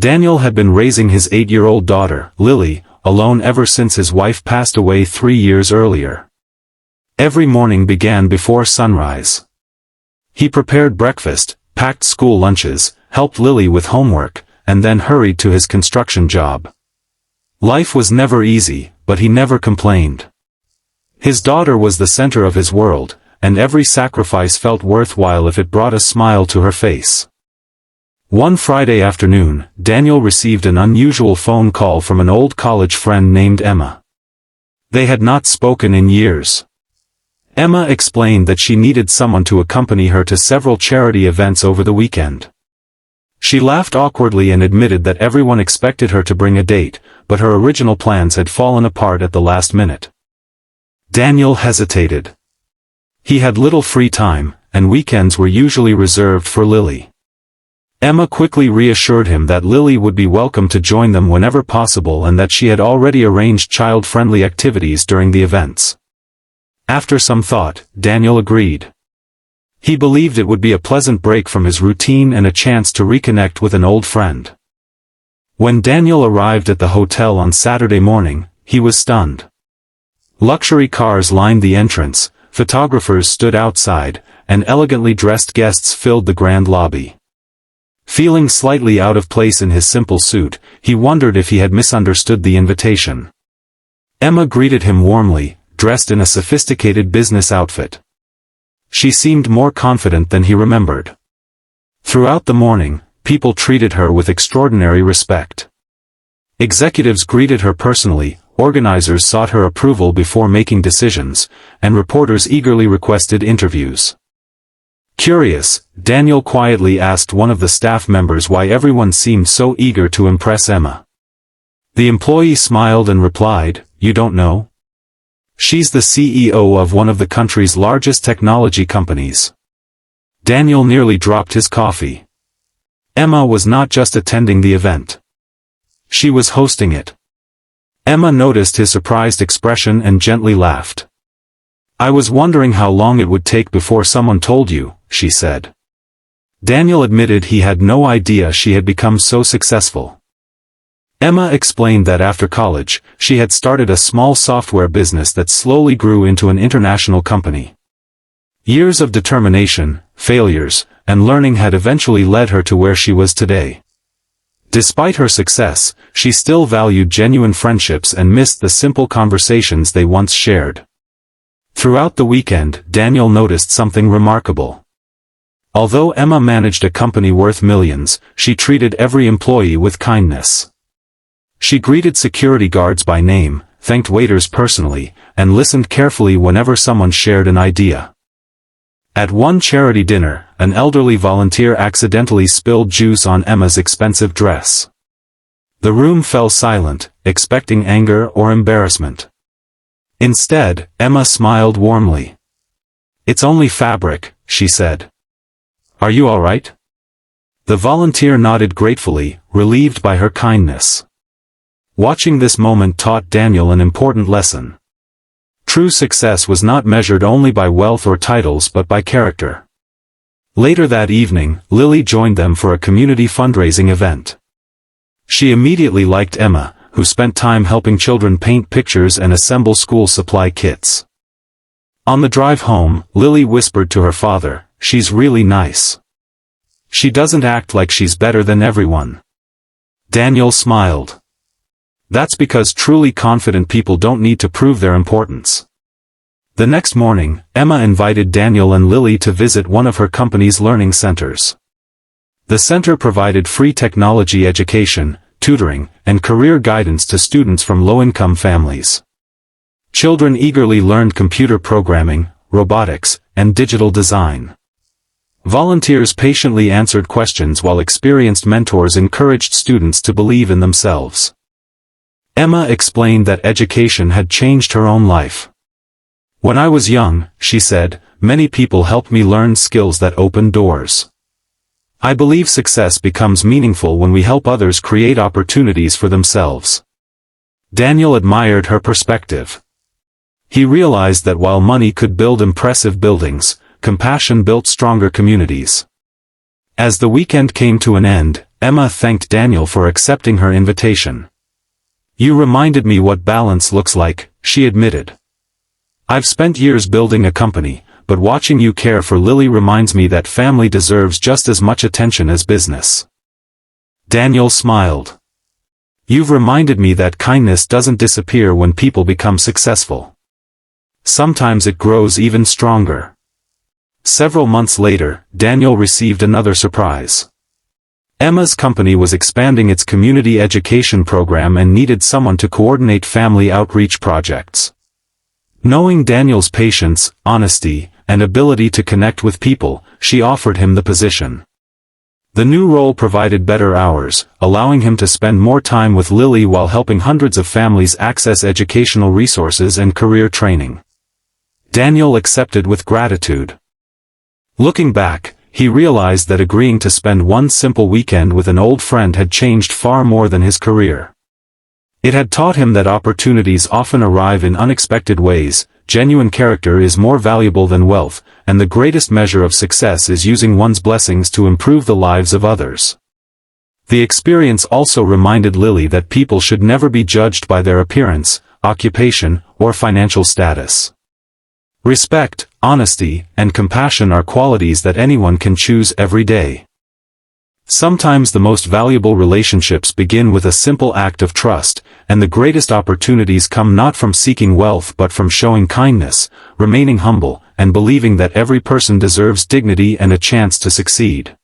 Daniel had been raising his 8-year-old daughter, Lily, alone ever since his wife passed away 3 years earlier. Every morning began before sunrise. He prepared breakfast, packed school lunches, helped Lily with homework, and then hurried to his construction job. Life was never easy, but he never complained. His daughter was the center of his world, and every sacrifice felt worthwhile if it brought a smile to her face. One Friday afternoon, Daniel received an unusual phone call from an old college friend named Emma. They had not spoken in years. Emma explained that she needed someone to accompany her to several charity events over the weekend. She laughed awkwardly and admitted that everyone expected her to bring a date, but her original plans had fallen apart at the last minute. Daniel hesitated. He had little free time, and weekends were usually reserved for Lily. Emma quickly reassured him that Lily would be welcome to join them whenever possible and that she had already arranged child-friendly activities during the events. After some thought, Daniel agreed. He believed it would be a pleasant break from his routine and a chance to reconnect with an old friend. When Daniel arrived at the hotel on Saturday morning, he was stunned. Luxury cars lined the entrance, photographers stood outside, and elegantly dressed guests filled the grand lobby. Feeling slightly out of place in his simple suit, he wondered if he had misunderstood the invitation. Emma greeted him warmly, dressed in a sophisticated business outfit. She seemed more confident than he remembered. Throughout the morning, people treated her with extraordinary respect. Executives greeted her personally, organizers sought her approval before making decisions, and reporters eagerly requested interviews. Curious, Daniel quietly asked one of the staff members why everyone seemed so eager to impress Emma. The employee smiled and replied, "You don't know? She's the CEO of one of the country's largest technology companies." Daniel nearly dropped his coffee. Emma was not just attending the event. She was hosting it. Emma noticed his surprised expression and gently laughed. "I was wondering how long it would take before someone told you," she said. Daniel admitted he had no idea she had become so successful. Emma explained that after college, she had started a small software business that slowly grew into an international company. Years of determination, failures, and learning had eventually led her to where she was today. Despite her success, she still valued genuine friendships and missed the simple conversations they once shared. Throughout the weekend, Daniel noticed something remarkable. Although Emma managed a company worth millions, she treated every employee with kindness. She greeted security guards by name, thanked waiters personally, and listened carefully whenever someone shared an idea. At one charity dinner, an elderly volunteer accidentally spilled juice on Emma's expensive dress. The room fell silent, expecting anger or embarrassment. Instead, Emma smiled warmly. "It's only fabric," she said. "Are you all right?" The volunteer nodded gratefully, relieved by her kindness. Watching this moment taught Daniel an important lesson. True success was not measured only by wealth or titles but by character. Later that evening, Lily joined them for a community fundraising event. She immediately liked Emma, who spent time helping children paint pictures and assemble school supply kits. On the drive home, Lily whispered to her father, "She's really nice. She doesn't act like she's better than everyone." Daniel smiled. That's because truly confident people don't need to prove their importance. The next morning, Emma invited Daniel and Lily to visit one of her company's learning centers. The center provided free technology education, tutoring, and career guidance to students from low-income families. Children eagerly learned computer programming, robotics, and digital design. Volunteers patiently answered questions while experienced mentors encouraged students to believe in themselves. Emma explained that education had changed her own life. "When I was young," she said, "many people helped me learn skills that opened doors. I believe success becomes meaningful when we help others create opportunities for themselves." Daniel admired her perspective. He realized that while money could build impressive buildings, compassion built stronger communities. As the weekend came to an end, Emma thanked Daniel for accepting her invitation. "You reminded me what balance looks like," she admitted. "I've spent years building a company, but watching you care for Lily reminds me that family deserves just as much attention as business." Daniel smiled. "You've reminded me that kindness doesn't disappear when people become successful. Sometimes it grows even stronger." Several months later, Daniel received another surprise. Emma's company was expanding its community education program and needed someone to coordinate family outreach projects. Knowing Daniel's patience, honesty, and ability to connect with people, she offered him the position. The new role provided better hours, allowing him to spend more time with Lily while helping hundreds of families access educational resources and career training. Daniel accepted with gratitude. Looking back, he realized that agreeing to spend one simple weekend with an old friend had changed far more than his career. It had taught him that opportunities often arrive in unexpected ways, genuine character is more valuable than wealth, and the greatest measure of success is using one's blessings to improve the lives of others. The experience also reminded Lily that people should never be judged by their appearance, occupation, or financial status. Respect, honesty, and compassion are qualities that anyone can choose every day. Sometimes the most valuable relationships begin with a simple act of trust, and the greatest opportunities come not from seeking wealth but from showing kindness, remaining humble, and believing that every person deserves dignity and a chance to succeed.